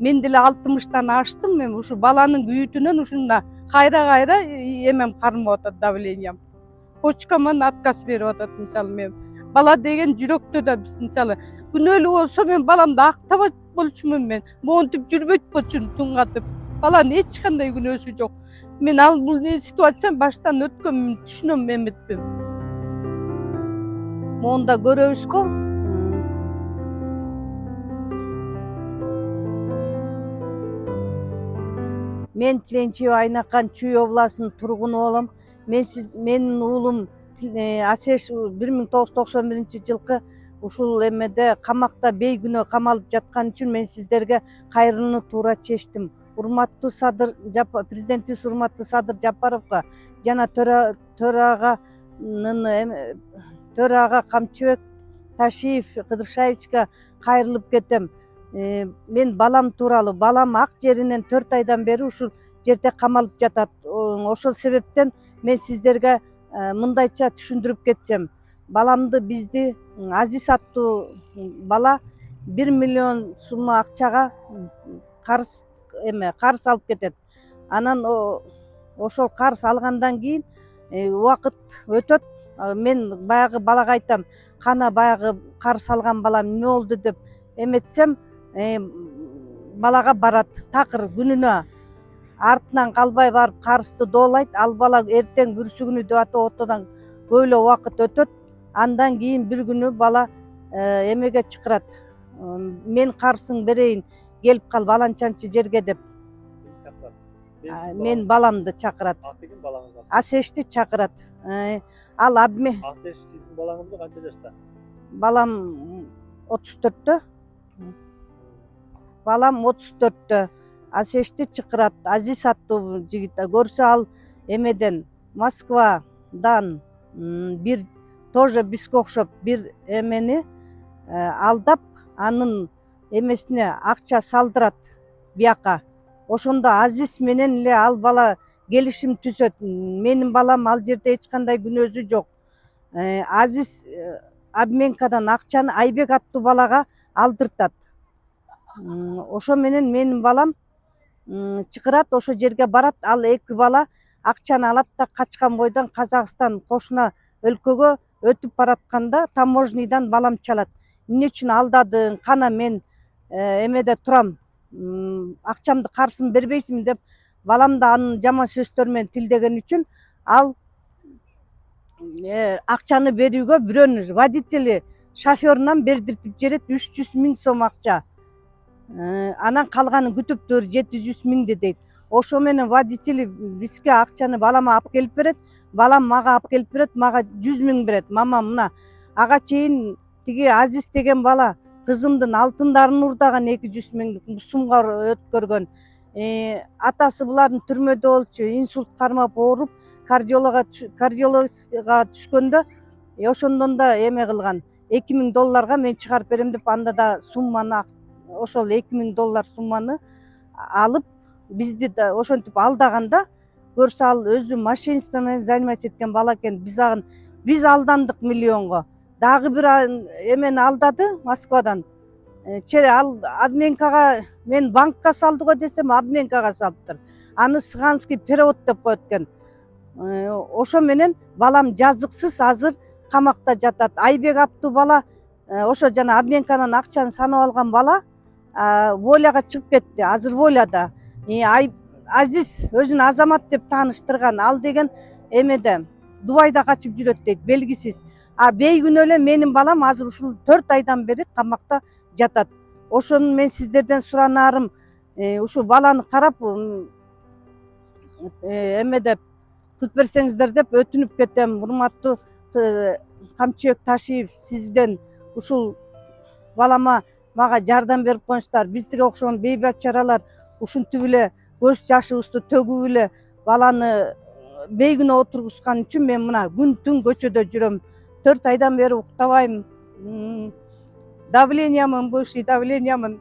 Мен деле 60-тан аштым, мен ушу баланын күйүүтүнөн ушунда кайра эмем кармап атат, давлениям. Почкаман отказ берип атат, мисалы мен. Бала деген жүрөктө да мисалы күнөөлүү болсо мен баламды актабайт болчумун мен. Монтип жүрбөйт болчумун туңгатып. Баланын эч кандай күнөөсү жок. Мен ал бул ситуацияны баштан өткөнмүн, түшүнөм эметпин. Монда көрөбүз го. Мен Тиленчиева Айнакан Чүй областынын тургуну болом. Менин уулум Асеш 1991-жылкы ушул эмеде камакта бейгүнөө камалып жаткан үчүн мен сиздерге кайрылууну туура чечтим. Урматтуу президентибиз урматтуу Садыр Жапаровго жана төрага Камчыбек Ташиев Кыдыршаевичке кайрылып кетем. Мен балам тууралуу, балам ак жеринен 4 айдан бери ушул жерде камалып жатат. Ошол себептен мен сиздерге мындайча түшүндүрүп кетсем, баламды бизди Азиз аттуу бала 1 миллион сумма акчага карыз алып кетет. Анан ошол карыз алгандан кийин убакыт өтөт. Мен баягы балага айтам, кана баягы карыз алган балам эмне болду деп эметсем, балага барат такыр күнүнө артынан калбай барып карызды доолайт. Ал бала эртең бүрсүгүнү деп атып отодан көп эле убакыт өтөт. Андан кийин бир күнү бала эмеге чакырат. Мен карызыңды берейин, келип кал баланчанчы жерге деп. Мен баламды чакырат. Асешти чакырат. Ал Асеш сиздин балаңызбы, канча жашта? Балам 34-тө. Балам 34-тө. Асешти чакырат. Азиз аттуу жигит көрсө ал эмеден Москвадан бир тоже бизге окшоп бир эмени алдап, анын эмесине акча салдырат бияка. Ошондо Азиз менен эле ал бала келишим түзөт. Менин балам ал жерде эч кандай күнөөсү жок. Азиз обменкадан акчаны Айбек аттуу балага алдыртат. Ошо менен менин балам чакырат, ошо жерге барат. Ал эки бала акчаны алат да качкан бойдон Казакстан кошуна өлкөгө өтүп баратканда таможнядан балам чалат. Эмне үчүн алдадың? Кана мен эмеде турам, акчамды карызын бербейсиңби деп баламды анын жаман сөздөрү менен тилдеген үчүн ал акчаны берүүгө бирөөнү водители шоферунан бердиртип жиберет 300 000 сом акча. Анан калганын күтүп тур 700 000 дейт. Ошо менен водители бизге акчаны балама алып келип берет, балам мага алып келип берет, мага 100 000 берет. Мама мына ага чейин тиги Азиз деген бала кызымдын алтындарын урдаган 200 000 сумга өткөргөн. Атасы булардын түрмөдө болчу, инсульт кармап ооруп, кардиологга түшкөндө ошондон да эме кылган. $2000 мен чыгарып берем деп анда да сумманы, ошол $2000 сумманы алып бизди да ошентип алдаганда, көрсө ал өзү мошенничество менен заниматься эткен бала экен. Биз алдандык миллионго. Дагы бир эмени алдады Москвадан. Ал обменкага, мен банкка салды го десем, обменкага салыптыр. Аны Сыганский перевод деп коет экен. Ошо менен балам жазыксыз азыр камакта жатат. Айбек аттуу бала, ошо жана обменканан акчаны санап алган бала воляга чыгып кетти. Азыр воляда. Азиз өзүн азамат деп тааныштырган. Ал деген эмеде Дубайда качып жүрөт дейт, белгисиз. Бейгүнөө эле менин балам азыр ушул 4 айдан бери камакта жатат. Ошону мен сиздерден суранарым, ушу баланы карап эмеде тутуп берсеңиздер деп өтүнүп кетем. Урматтуу Камчыбек Ташиев, сизден ушул балама мага жардам берип коюңуздар. Бизге окшогон бейбачаралар ушинтип эле көз жашыбызды төгүп эле баланы бейгүнөө отургузган үчүн мен мына күн түн көчөдө жүрөм. 4 айдан бери уктабайм. Давлениямын, бывший давлениямын.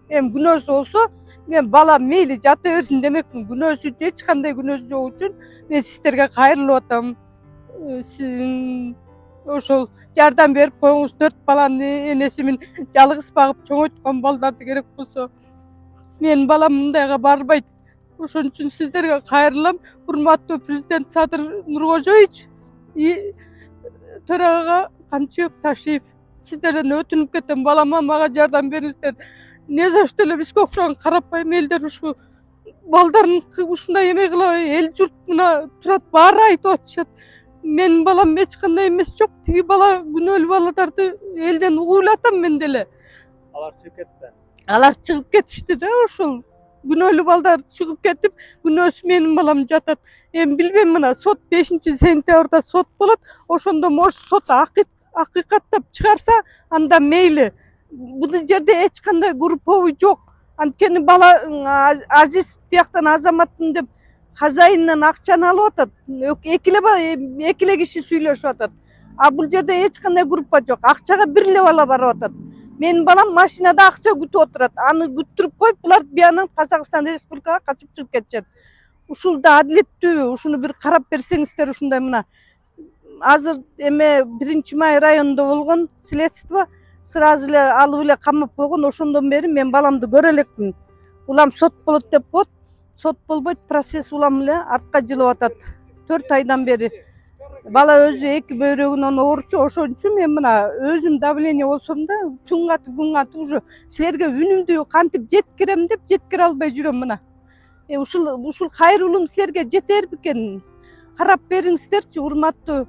Күнөөсү болсо, мен балам мейли жата берсин демекмин. Күнөөсү эч кандай күнөөсү жок үчүн мен сиздерге кайрылып атам. Ошол жардам берип коюңуз. 4 баланын энесимин жалгыз багып чоңойткон балдарды керек болсо. Менин балам мындайга барбайт. Ошон үчүн сиздерге кайрылам. Урматтуу президент Садыр Нуркожоевич, төрага Камчыбек Ташиев, сиздерден өтүнүп кетем, балама мага жардам бериңиздер. Не за что эле бизге окшогон карапайым элдер ушу балдарын ушундай эме кылабай, эл журт мына турат, баары айтып атышат. Менин балам эч кандай эмес жок. Тиги бала күнөөлүү балдарды элден угулатам мен деле. Алар чыгып кетти. Алар чыгып кетишти да, ошол күнөөлүү балдар чыгып кетип, күнөөсү менин балам жатат. Эми билбейм, мына сот 5-сентябрда сот болот. Ошондо может сот акыйкаттап чыгарса, анда мейли. Бул жерде эч кандай групповой жок. Анткени бала Азиз тияктан азаматмын деп хозяиннан акчаны алып атат. Эки эле киши сүйлөшүп атат. А бул жерде эч кандай группа жок. Акчага бир эле бала барып атат. Менин балам машинада акча күтүп отурат. Аны күттүрүп коюп, булар биянан Казакстан Республикага качып чыгып кетишет. Ушул да адилеттүүбү? Ушуну бир карап берсеңиздер. Ушундай мына азыр эме 1-Май районунда болгон следство сразу эле алып эле камап койгон. Ошондон бери мен баламды көрө элекмин. Улам сот болот деп коет. Сот болбойт, процесс улам эле артка жылып атат. 4 айдан бери. Бала өзү эки бөйрөгүнөн ооручу. Ошон үчүн мен мына өзүм давление болсом да, күн катып уже силерге үнүмдү кантип жеткирем деп жеткире албай жүрөм мына. Ушул кайрылуум силерге жетер бекен? Карап бериңиздерчи, урматтуу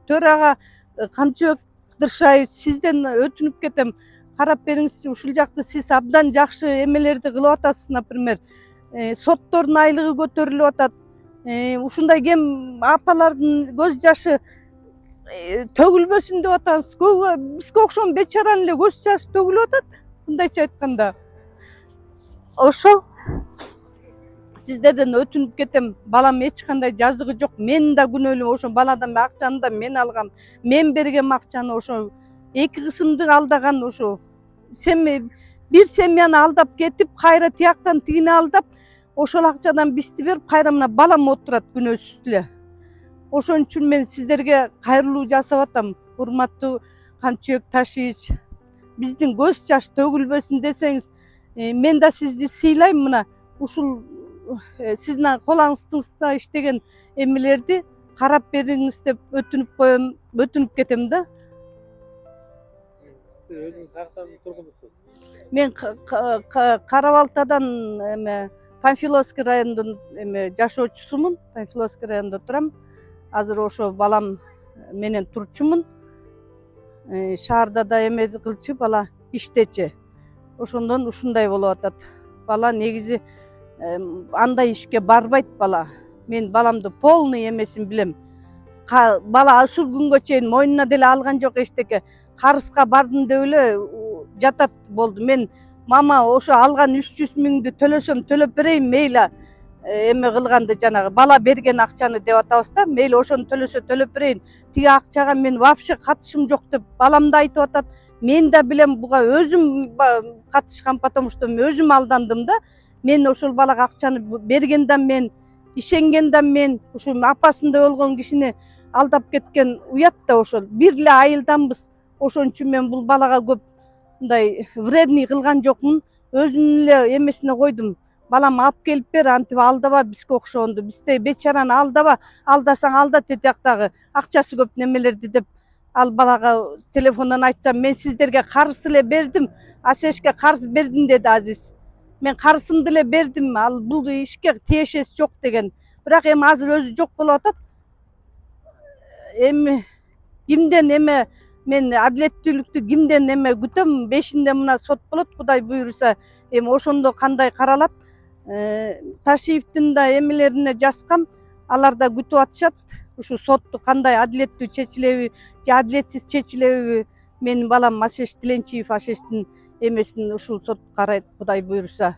төрага Камчыбек Кыдыршаев, сизден өтүнүп кетем. Карап бериңизчи, ушул жакты сиз абдан жакшы эмелерди кылып атасыз, например. Соттордун айлыгы көтөрүлүп атат. Ушундай кем апалардын көз жашы төгүлбөсүн деп атабыз. Бизге окшогон бечаранын эле көз жашы төгүлүп атат. Мындайча айтканда. Ошол сиздерден өтүнүп кетем. Балам эч кандай жазыгы жок. Мен да күнөөлүү. Ошо баладан акчаны да мен алгам. Мен бергем акчаны. Ошо эки кысымды алдаган. Ошо бир семьяны алдап кетип, кайра тияктан тигини алдап, ошол акчадан бизди берип, кайра мына балам отурат күнөөсүз эле. Ошон үчүн мен сиздерге кайрылуу жасап атам. Урматтуу Камчыбек Ташиевич, биздин көз жаш төгүлбөсүн десеңиз, мен да сизди сыйлайм. Мына ушул сиздин кол астыңызда иштеген эмелерди карап бериңиз деп өтүнүп коем, өтүнүп кетем да. Сиз өзүңүз каяктан тургунусуз? Мен Карабалтадан эме Панфиловский районунун жашоочусумун. Панфиловский районунда турам. Азыр ошо балам менен турчумун. Шаарда да эме кылчу, бала иштечи. Ошондон ушундай болуп атат. Бала негизи андай ишке барбайт бала. Мен баламды полный эмесин билем. Бала ушул күнгө чейин мойнуна деле алган жок эчтеке. Карызга бардым деп эле жатат болду. Мен мама ошо алган 300 миңди төлөсөм төлөп берейин, мейли эме кылганды, жанагы бала берген акчаны деп атабыз да. Мейли ошону төлөсө төлөп берейин. Тиги акчага мен вообще катышым жок деп балам да айтып атат. Мен да билем, буга өзүм катышкан, потому что мен өзүм алдандым да. Мен ошол балага акчаны бергенде мен, ишенгенде мен, ушул апасында болгон кишини алдап кеткен уят да ошол. Бир эле айылданбыз. Ошон үчүн мен бул балага көп мындай вредный кылган жокмун. Өзүмдүн эле эмесине койдум. Балам алып келип бер, антип алдаба бизге окшогонду. Бизде бечараны алдаба, алдасаң алдат тияктагы акчасы көп немелерди деп ал балага телефондон айтсам, мен сиздерге карыз эле бердим, Асешке карыз бердим деди Азиз. Мен карызымды эле бердим, ал бул ишке тиешеси жок деген. Бирок эми азыр өзү жок болуп атат. Эми кимден эме мен адилеттүүлүктү кимден эме күтөм? 5-inde мына сот болот, Кудай буйруса. Эми ошондо кандай каралат? Ташиевдин да эмелерине жазгам, алар да күтүп атышат. Ушу сотту кандай адилеттүү чечилеби же адилетсиз чечилеби, менин балам Ашеш Тиленчиев Ашештин эмесин ушул сот карайт, Кудай буйруса.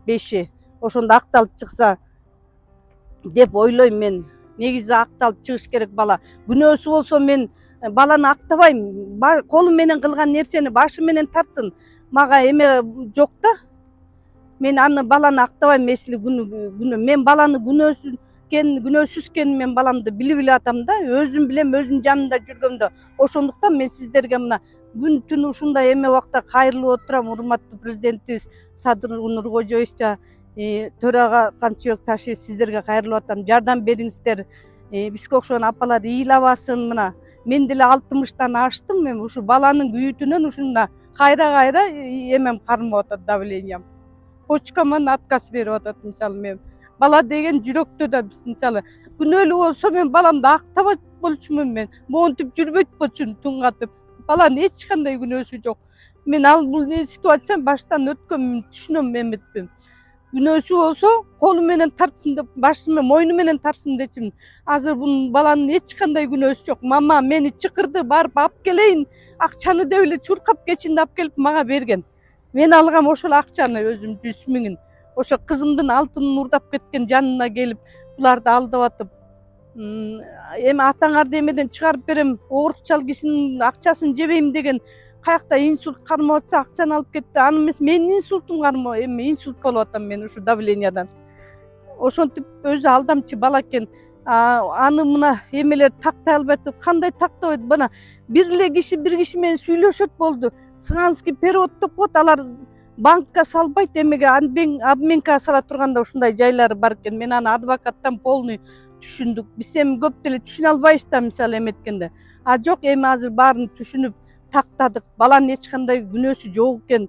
5-и ошондо акталып чыкса деп ойлойм мен. Негизи акталып чыгыш керек бала. Күнөөсү болсо мен баланы актабайм. Колу менен кылган нерсени башы менен тартсын. Мага эме жок да. Мен аны баланы актабайм эсли күнү. Мен баланы күнөөсүз экенин мен баламды билип эле атам да. Өзүм билем, өзүнүн жанында жүргөмдө. Ошондуктан мен сиздерге мына күн түн ушундай эме убакта кайрылып отурам. Урматтуу президентибиз Садыр Нуркожоевича, төрага Камчыбек Ташиев, сиздерге кайрылып атам. Жардам бериңиздер. Бизге окшогон апалар ыйлабасын. Мына мен деле 60-тан аштым. Мен ушу баланын күйүтүнөн ушунда кайра эмем кармап атат, давлениям. Почкаман отказ берип атат. Мисалы мен бала деген жүрөктө да мисалы күнөөлүү болсо мен баламды актабайт болчумун. Мен монтип жүрбөйт болчумун туңгатып. Баланын эч кандай күнөөсү жок. Мен ал бул ситуацияны баштан өткөнмүн, түшүнөм эметпин. Күнөөсү болсо колу менен тартсын деп, башы менен, мойну менен тартсын дечимин. Азыр бул баланын эч кандай күнөөсү жок. Мама мени чакырды, барып алып келейин, акчаны деп эле чуркап кечинде алып келип мага берген. Мен алгам ошол акчаны өзүм 100 миңин. Ошо кызымдын алтынын урдап кеткен жанына келип, буларды алдап атып, эми атаңарды эмеден чыгарып берем, оорукчал кишинин акчасын жебейм деген, каякта инсульт кармап атса акчаны алып кетти. Аны эмес, менин инсультум кармоо, эми инсульт болуп атам мен ушу давлениядан. Ошентип өзү алдамчы бала экен. Аны мына эмелер тактай албайт. Кандай тактабайт? Бана бир киши менен сүйлөшөт болду. Сыганский перевод деп коет, алар банкка салбайт, эмеге обменка сала турганда ушундай жайлары бар экен. Мен аны адвокаттан полный түшүндүк. Биз эми көп деле түшүнө албайбыз да, мисалы эметкенде. Жок, эми азыр баарын түшүнүп тактадык. Баланын эч кандай күнөөсү жок экен.